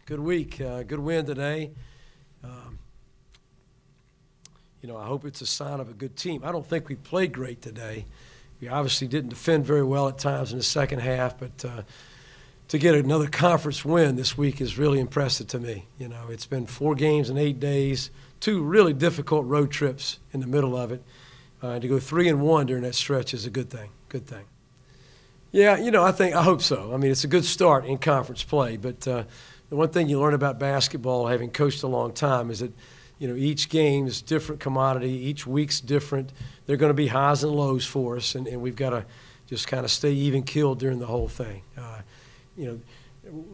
Good week. Good win today. I hope it's a sign of a good team. I don't think we played great today. We obviously didn't defend very well at times in the second half, but to get another conference win this week is really impressive to me. It's been 4 games in 8 days, 2 really difficult road trips in the middle of it. To go 3-1 during that stretch is a good thing. Good thing. Yeah, I hope so. I mean, it's a good start in conference play, but the one thing you learn about basketball, having coached a long time, is that each game is different commodity. Each week's different. There are going to be highs and lows for us, and we've got to just kind of stay even-keeled during the whole thing.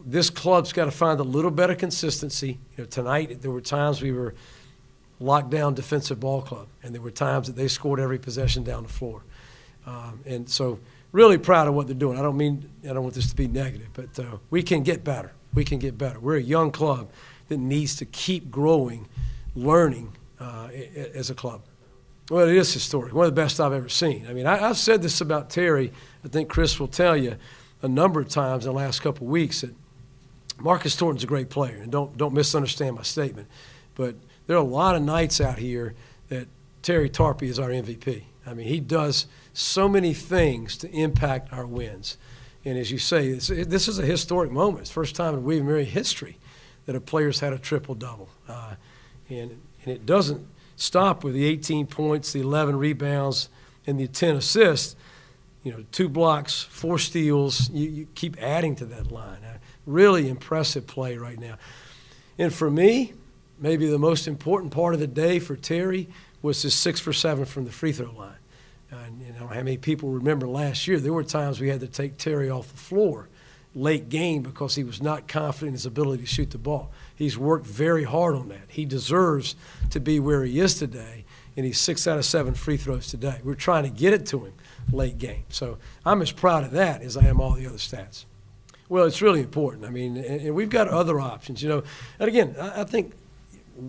This club's got to find a little better consistency. Tonight there were times we were locked down defensive ball club, and there were times that they scored every possession down the floor. And so really proud of what they're doing. I don't want this to be negative, but we can get better. We can get better. We're a young club that needs to keep growing, learning as a club. Well, it is historic. One of the best I've ever seen. I mean, I've said this about Terry. I think Chris will tell you a number of times in the last couple of weeks that Marcus Thornton's a great player, and don't misunderstand my statement. But there are a lot of nights out here that Terry Tarpey is our MVP. I mean, he does so many things to impact our wins. And as you say, this is a historic moment. It's the first time in William & Mary history that a player's had a triple-double. And it doesn't stop with the 18 points, the 11 rebounds, and the 10 assists. 2 blocks, 4 steals. You keep adding to that line. Really impressive play right now. And for me, maybe the most important part of the day for Terry was his 6 for 7 from the free throw line. And how many people remember last year, there were times we had to take Terry off the floor late game because he was not confident in his ability to shoot the ball. He's worked very hard on that. He deserves to be where he is today, and he's 6 out of 7 free throws today. We're trying to get it to him late game. So I'm as proud of that as I am all the other stats. Well, it's really important. I mean, and we've got other options, And again, I think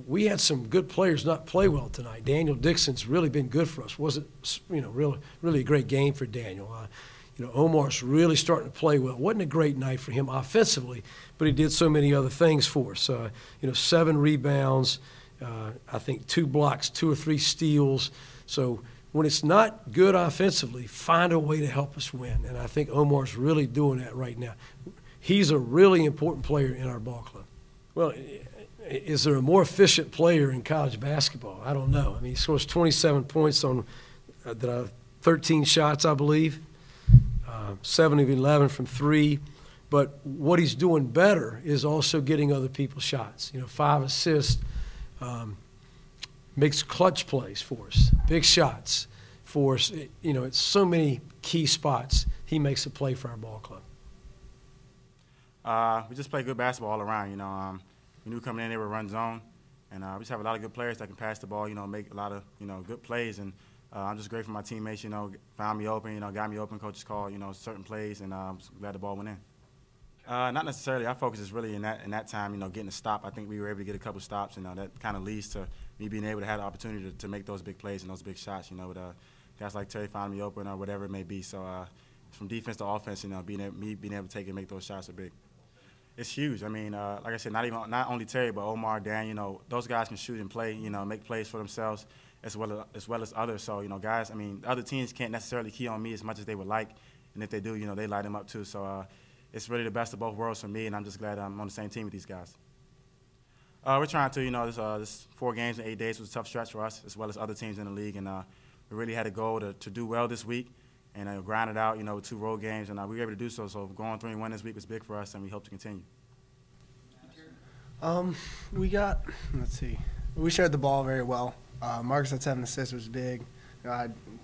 we had some good players not play well tonight. Daniel Dixon's really been good for us. Wasn't, really a great game for Daniel. Omar's really starting to play well. Wasn't a great night for him offensively, but he did so many other things for us. 7 rebounds, I think 2 blocks, 2 or 3 steals. So when it's not good offensively, find a way to help us win. And I think Omar's really doing that right now. He's a really important player in our ball club. Well, is there a more efficient player in college basketball? I don't know. I mean, he scores 27 points on 13 shots, I believe, 7 of 11 from 3. But what he's doing better is also getting other people's shots. 5 assists, makes clutch plays for us, big shots for us. It's so many key spots. He makes a play for our ball club. We just play good basketball all around. We knew coming in they would run zone, and we just have a lot of good players that can pass the ball, make a lot of, good plays. And I'm just grateful for my teammates, found me open, got me open. Coaches called, certain plays, and I'm glad the ball went in. Not necessarily. Our focus is really in that time, getting a stop. I think we were able to get a couple stops, and that kind of leads to me being able to have the opportunity to make those big plays and those big shots, with guys like Terry finding me open or whatever it may be. So from defense to offense, being able to take and make those shots are big. It's huge. I mean, like I said, not only Terry, but Omar, Dan, those guys can shoot and play, make plays for themselves as well as others. So, guys, other teams can't necessarily key on me as much as they would like, and if they do, they light them up too. So it's really the best of both worlds for me, and I'm just glad I'm on the same team with these guys. We're trying to, this 4 games in 8 days was a tough stretch for us as well as other teams in the league, and we really had a goal to do well this week and grind it out, with 2 road games, and we were able to do so. So going 3-1 this week was big for us, and we hope to continue. We shared the ball very well. Marcus had 7 assists, which was big.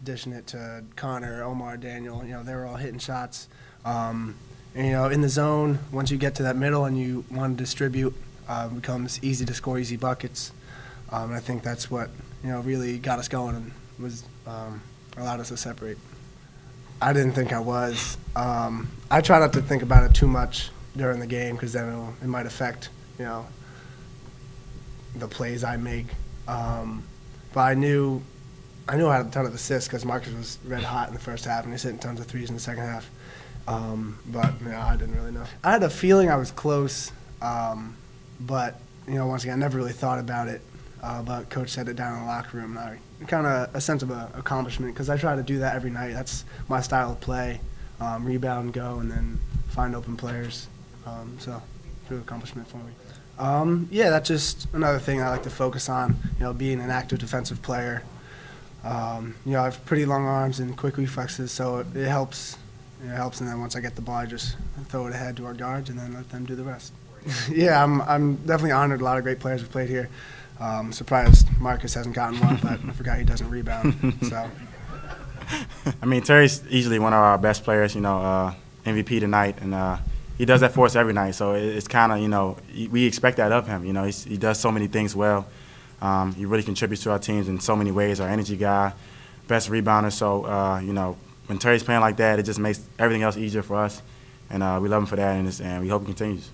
Dishing it to Connor, Omar, Daniel, they were all hitting shots. And, in the zone, once you get to that middle and you want to distribute, it becomes easy to score easy buckets. And I think that's what, really got us going and was allowed us to separate. I didn't think I was. I try not to think about it too much during the game because then it might affect, the plays I make. But I knew I knew I had a ton of assists because Marcus was red hot in the first half, and he's hitting tons of threes in the second half. But I didn't really know. I had a feeling I was close, but once again, I never really thought about it. But Coach said it down in the locker room, and I kind of a sense of accomplishment because I try to do that every night. That's my style of play: rebound, go, and then find open players. So, true accomplishment for me. Yeah, that's just another thing I like to focus on. Being an active defensive player. I have pretty long arms and quick reflexes, so it helps. It helps, and then once I get the ball, I just throw it ahead to our guards and then let them do the rest. Yeah, I'm definitely honored. A lot of great players have played here. Surprised Marcus hasn't gotten one, but I forgot he doesn't rebound. So. I mean, Terry's easily one of our best players, MVP tonight, and he does that for us every night. So it's kind of, we expect that of him. He does so many things well. He really contributes to our teams in so many ways. Our energy guy, best rebounder. So, when Terry's playing like that, it just makes everything else easier for us. And we love him for that, and we hope he continues.